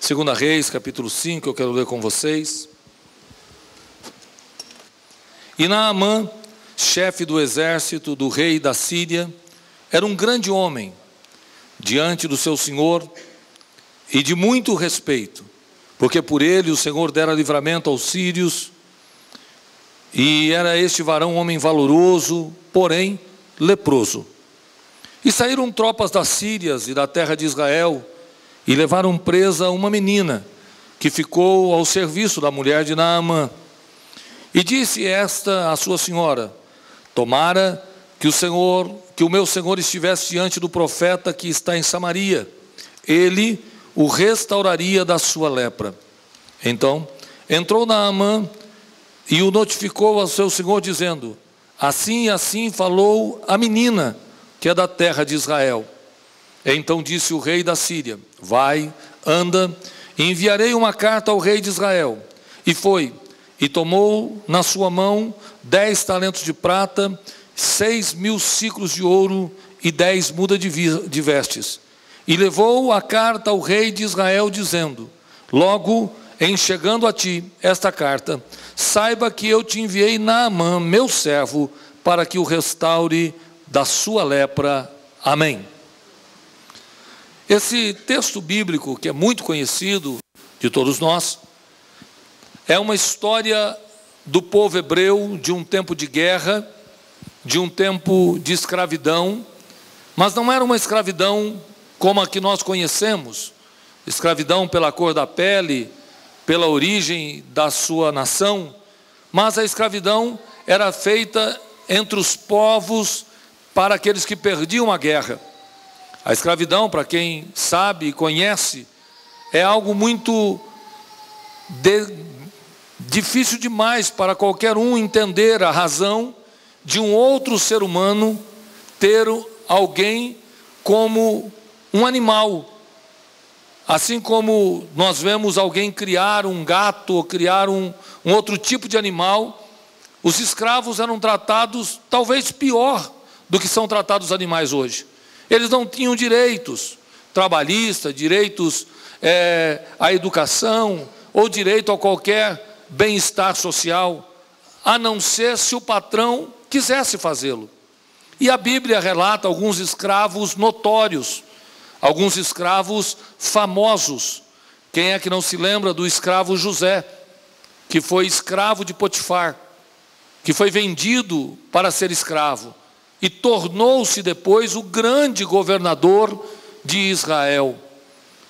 2 Reis, capítulo 5, eu quero ler com vocês. E Naamã, chefe do exército do rei da Síria, era um grande homem diante do seu senhor e de muito respeito, porque por ele o Senhor dera livramento aos sírios, e era este varão um homem valoroso, porém leproso. E saíram tropas das Sírias e da terra de Israel, e levaram presa uma menina, que ficou ao serviço da mulher de Naamã. E disse esta à sua senhora: tomara que o meu senhor estivesse diante do profeta que está em Samaria, ele o restauraria da sua lepra. Então entrou Naamã e o notificou ao seu senhor, dizendo: assim e assim falou a menina, que é da terra de Israel. Então disse o rei da Síria: vai, anda, enviarei uma carta ao rei de Israel. E foi, e tomou na sua mão 10 talentos de prata, 6.000 siclos de ouro e 10 mudas de vestes. E levou a carta ao rei de Israel, dizendo: logo em chegando a ti esta carta, saiba que eu te enviei Naamã, meu servo, para que o restaure da sua lepra. Amém. Esse texto bíblico, que é muito conhecido de todos nós, é uma história do povo hebreu, de um tempo de guerra, de um tempo de escravidão, mas não era uma escravidão como a que nós conhecemos, escravidão pela cor da pele, pela origem da sua nação, mas a escravidão era feita entre os povos para aqueles que perdiam a guerra. A escravidão, para quem sabe e conhece, é algo muito difícil demais para qualquer um entender a razão de um outro ser humano ter alguém como um animal. Assim como nós vemos alguém criar um gato ou criar um outro tipo de animal, os escravos eram tratados talvez pior do que são tratados os animais hoje. Eles não tinham direitos trabalhistas, direitos à educação ou direito a qualquer bem-estar social, a não ser se o patrão quisesse fazê-lo. E a Bíblia relata alguns escravos notórios, alguns escravos famosos. Quem é que não se lembra do escravo José, que foi escravo de Potifar, que foi vendido para ser escravo e tornou-se depois o grande governador de Israel.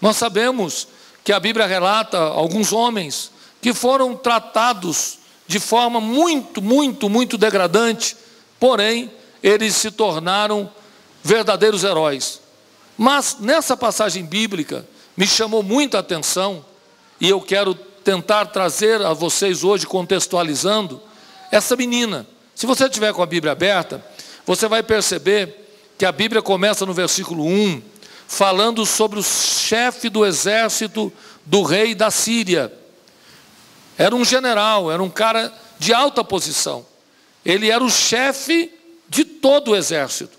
Nós sabemos que a Bíblia relata alguns homens que foram tratados de forma muito degradante, porém eles se tornaram verdadeiros heróis. Mas nessa passagem bíblica me chamou muita atenção, e eu quero tentar trazer a vocês hoje, contextualizando, essa menina. Se você tiver com a Bíblia aberta, você vai perceber que a Bíblia começa no versículo 1, falando sobre o chefe do exército do rei da Síria. Era um general, era um cara de alta posição. Ele era o chefe de todo o exército.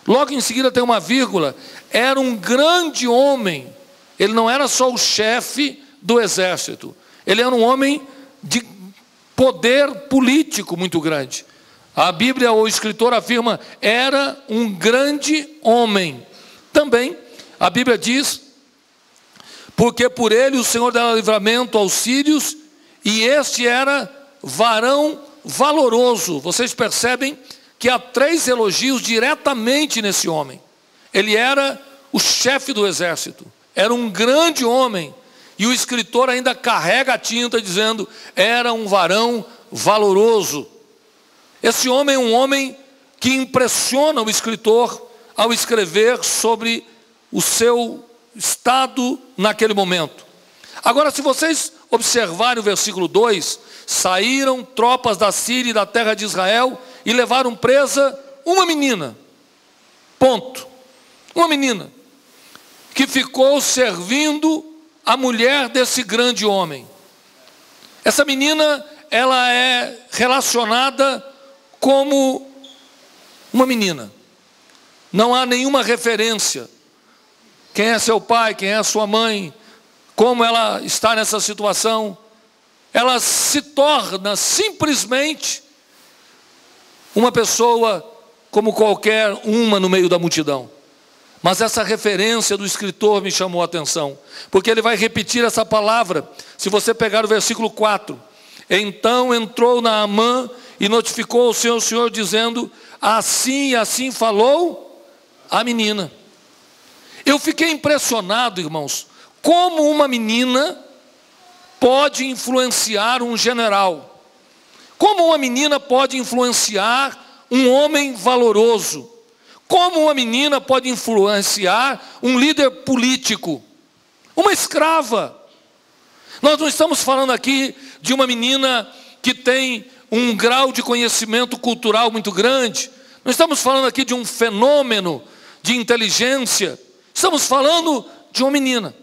Logo em seguida tem uma vírgula: era um grande homem. Ele não era só o chefe do exército, ele era um homem de poder político muito grande. A Bíblia, o escritor afirma, era um grande homem. Também a Bíblia diz: porque por ele o Senhor dera livramento aos sírios, e este era varão valoroso. Vocês percebem que há 3 elogios diretamente nesse homem. Ele era o chefe do exército, era um grande homem, e o escritor ainda carrega a tinta dizendo: era um varão valoroso. Esse homem é um homem que impressiona o escritor ao escrever sobre o seu estado naquele momento. Agora, se vocês observarem o versículo 2, saíram tropas da Síria e da terra de Israel e levaram presa uma menina. Ponto. Uma menina que ficou servindo a mulher desse grande homem. Essa menina, ela é relacionada como uma menina. Não há nenhuma referência. Quem é seu pai, quem é a sua mãe, como ela está nessa situação, ela se torna simplesmente uma pessoa como qualquer uma no meio da multidão. Mas essa referência do escritor me chamou a atenção, porque ele vai repetir essa palavra. Se você pegar o versículo 4, então entrou Naamã e notificou ao seu senhor, dizendo, assim e assim falou a menina. Eu fiquei impressionado, irmãos, como uma menina pode influenciar um general, como uma menina pode influenciar um homem valoroso, como uma menina pode influenciar um líder político, uma escrava. Nós não estamos falando aqui de uma menina que tem um grau de conhecimento cultural muito grande, não estamos falando aqui de um fenômeno de inteligência, estamos falando de uma menina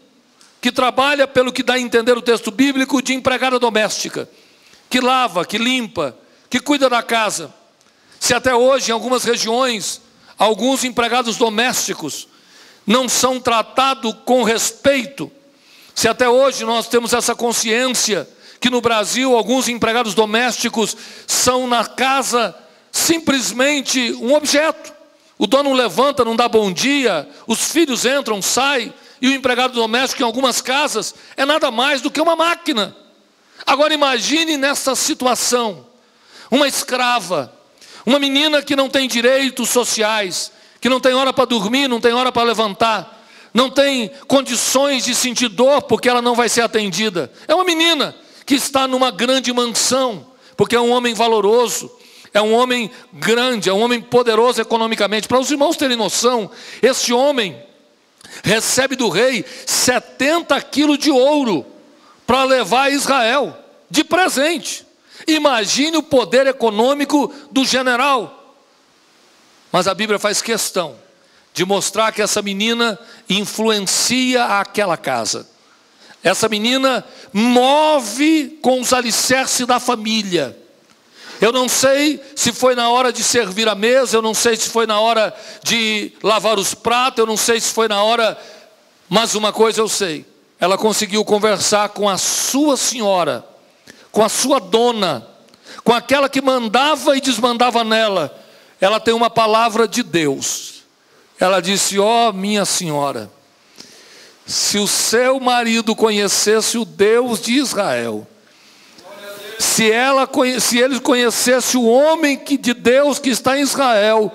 que trabalha, pelo que dá a entender o texto bíblico, de empregada doméstica, que lava, que limpa, que cuida da casa. Se até hoje, em algumas regiões, alguns empregados domésticos não são tratados com respeito, se até hoje nós temos essa consciência que no Brasil alguns empregados domésticos são na casa simplesmente um objeto, o dono levanta, não dá bom dia, os filhos entram, saem, e o empregado doméstico em algumas casas é nada mais do que uma máquina. Agora imagine nessa situação, uma escrava, uma menina que não tem direitos sociais, que não tem hora para dormir, não tem hora para levantar, não tem condições de sentir dor porque ela não vai ser atendida. É uma menina que está numa grande mansão, porque é um homem valoroso, é um homem grande, é um homem poderoso economicamente. Para os irmãos terem noção, esse homem recebe do rei 70 quilos de ouro para levar a Israel, de presente. Imagine o poder econômico do general. Mas a Bíblia faz questão de mostrar que essa menina influencia aquela casa. Essa menina move com os alicerces da família. Eu não sei se foi na hora de servir a mesa, eu não sei se foi na hora de lavar os pratos, eu não sei se foi na hora, mas uma coisa eu sei, ela conseguiu conversar com a sua senhora, com a sua dona, com aquela que mandava e desmandava nela. Ela tem uma palavra de Deus. Ela disse, ó minha senhora, se o seu marido conhecesse o Deus de Israel, se ele conhecesse o homem de Deus que está em Israel,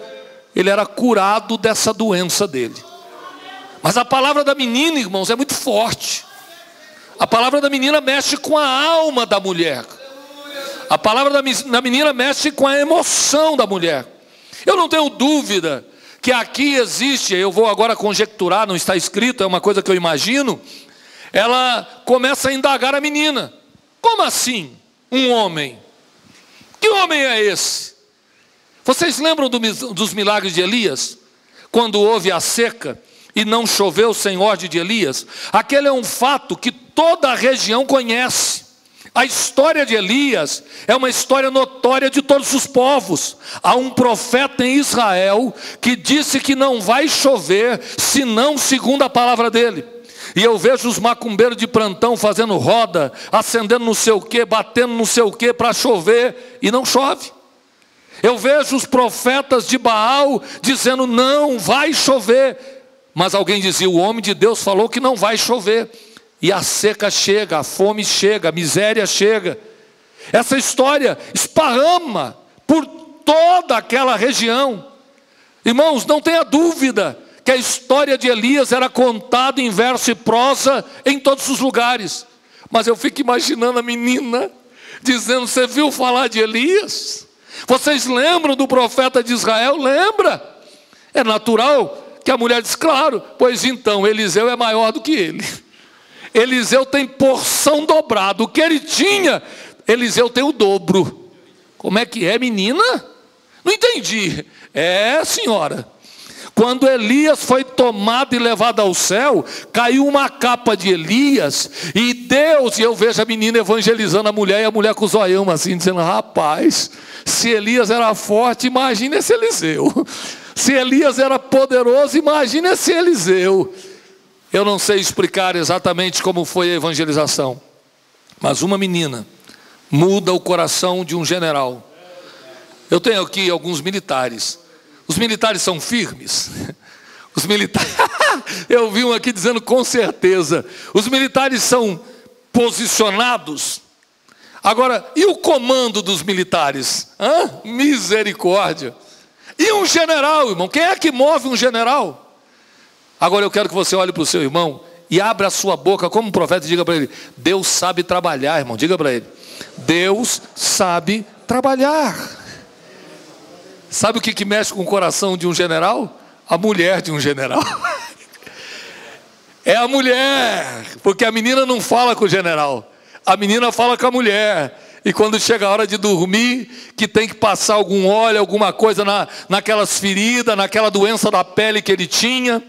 ele era curado dessa doença dele. Mas a palavra da menina, irmãos, é muito forte. A palavra da menina mexe com a alma da mulher. A palavra da menina mexe com a emoção da mulher. Eu não tenho dúvida que aqui existe, eu vou agora conjecturar, não está escrito, é uma coisa que eu imagino. Ela começa a indagar a menina. Como assim? Um homem? Que homem é esse? Vocês lembram dos milagres de Elias? Quando houve a seca e não choveu sem ordem de Elias? Aquele é um fato que toda a região conhece. A história de Elias é uma história notória de todos os povos. Há um profeta em Israel que disse que não vai chover senão segundo a palavra dele. E eu vejo os macumbeiros de plantão fazendo roda, acendendo não sei o que, batendo não sei o que para chover, e não chove. Eu vejo os profetas de Baal dizendo não vai chover, mas alguém dizia, o homem de Deus falou que não vai chover. E a seca chega, a fome chega, a miséria chega. Essa história esparrama por toda aquela região. Irmãos, não tenha dúvida que a história de Elias era contada em verso e prosa em todos os lugares. Mas eu fico imaginando a menina dizendo, você viu falar de Elias? Vocês lembram do profeta de Israel? Lembra? É natural que a mulher diz, claro, pois então, Eliseu é maior do que ele. Eliseu tem porção dobrada, o que ele tinha, Eliseu tem o dobro. Como é que é, menina? Não entendi. É, senhora. Quando Elias foi tomado e levado ao céu, caiu uma capa de Elias, e Deus, e eu vejo a menina evangelizando a mulher, e a mulher com o zoião assim, dizendo, rapaz, se Elias era forte, imagina esse Eliseu. Se Elias era poderoso, imagina esse Eliseu. Eu não sei explicar exatamente como foi a evangelização, mas uma menina muda o coração de um general. Eu tenho aqui alguns militares. Os militares são firmes. Os militares, eu vi um aqui dizendo com certeza. Os militares são posicionados. Agora, e o comando dos militares? Misericórdia. E um general, irmão? Quem é que move um general? Agora eu quero que você olhe para o seu irmão e abra a sua boca como um profeta e diga para ele: Deus sabe trabalhar, irmão. Diga para ele: Deus sabe trabalhar. Sabe o que mexe com o coração de um general? A mulher de um general. É a mulher, porque a menina não fala com o general, a menina fala com a mulher. E quando chega a hora de dormir, que tem que passar algum óleo, alguma coisa naquelas feridas, naquela doença da pele que ele tinha,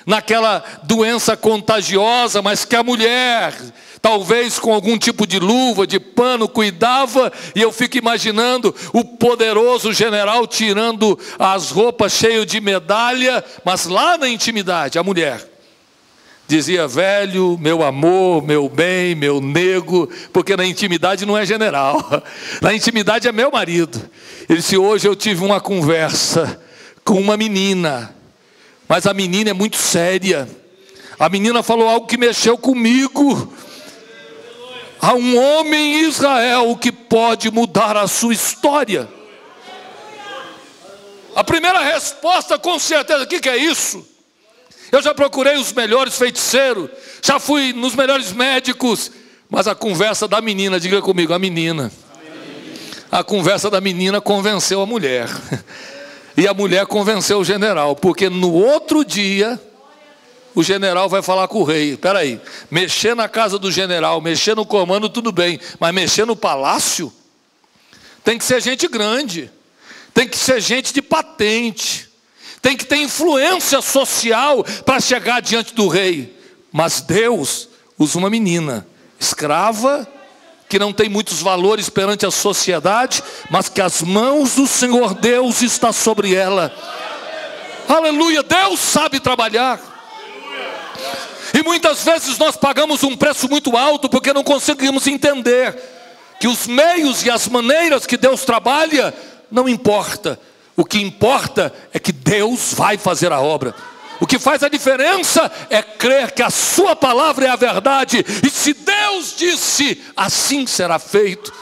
naquela doença contagiosa, mas que a mulher, talvez com algum tipo de luva, de pano, cuidava. E eu fico imaginando o poderoso general tirando as roupas cheio de medalha, mas lá na intimidade, a mulher dizia: velho, meu amor, meu bem, meu nego, porque na intimidade não é general, na intimidade é meu marido. Ele disse: hoje eu tive uma conversa com uma menina, mas a menina é muito séria. A menina falou algo que mexeu comigo. Há um homem em Israel que pode mudar a sua história. A primeira resposta, com certeza: o que é isso? Eu já procurei os melhores feiticeiros, já fui nos melhores médicos, mas a conversa da menina, diga comigo, a menina. A conversa da menina convenceu a mulher. E a mulher convenceu o general, porque no outro dia o general vai falar com o rei. Espera aí, mexer na casa do general, mexer no comando, tudo bem, mas mexer no palácio? Tem que ser gente grande, tem que ser gente de patente, tem que ter influência social para chegar diante do rei. Mas Deus usa uma menina escrava, que não tem muitos valores perante a sociedade, mas que as mãos do Senhor Deus está sobre ela. Aleluia, Deus sabe trabalhar. E muitas vezes nós pagamos um preço muito alto porque não conseguimos entender que os meios e as maneiras que Deus trabalha não importa. O que importa é que Deus vai fazer a obra. O que faz a diferença é crer que a sua palavra é a verdade. E se Deus disse, assim será feito.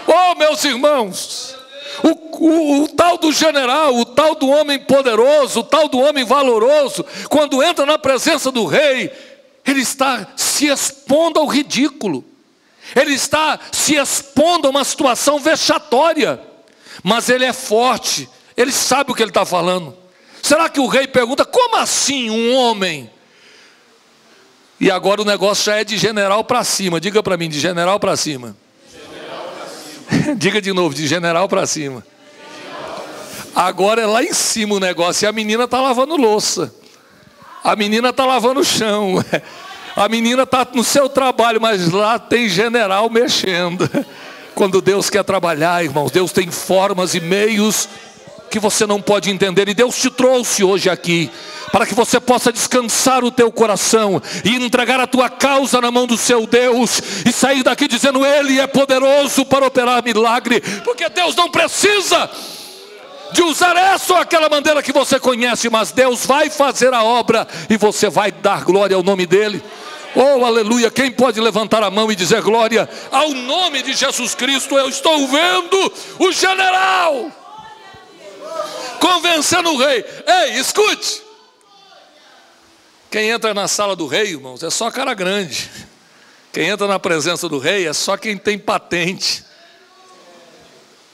Oh, meus irmãos, o tal do general, o tal do homem poderoso, o tal do homem valoroso, quando entra na presença do rei, ele está se expondo ao ridículo. Ele está se expondo a uma situação vexatória. Mas ele é forte, ele sabe o que ele está falando. Será que o rei pergunta: como assim um homem? E agora o negócio já é de general para cima. Diga para mim, de general para cima. Diga de novo, de general para cima. Agora é lá em cima o negócio. E a menina está lavando louça, a menina está lavando o chão, a menina está no seu trabalho, mas lá tem general mexendo. Quando Deus quer trabalhar, irmãos, Deus tem formas e meios que você não pode entender. E Deus te trouxe hoje aqui para que você possa descansar o teu coração e entregar a tua causa na mão do seu Deus e sair daqui dizendo: Ele é poderoso para operar milagre. Porque Deus não precisa de usar essa ou aquela maneira que você conhece, mas Deus vai fazer a obra e você vai dar glória ao nome dEle. Oh, aleluia, quem pode levantar a mão e dizer glória ao nome de Jesus Cristo? Eu estou vendo o general convencendo o rei. Ei, escute, quem entra na sala do rei, irmãos, é só cara grande. Quem entra na presença do rei é só quem tem patente.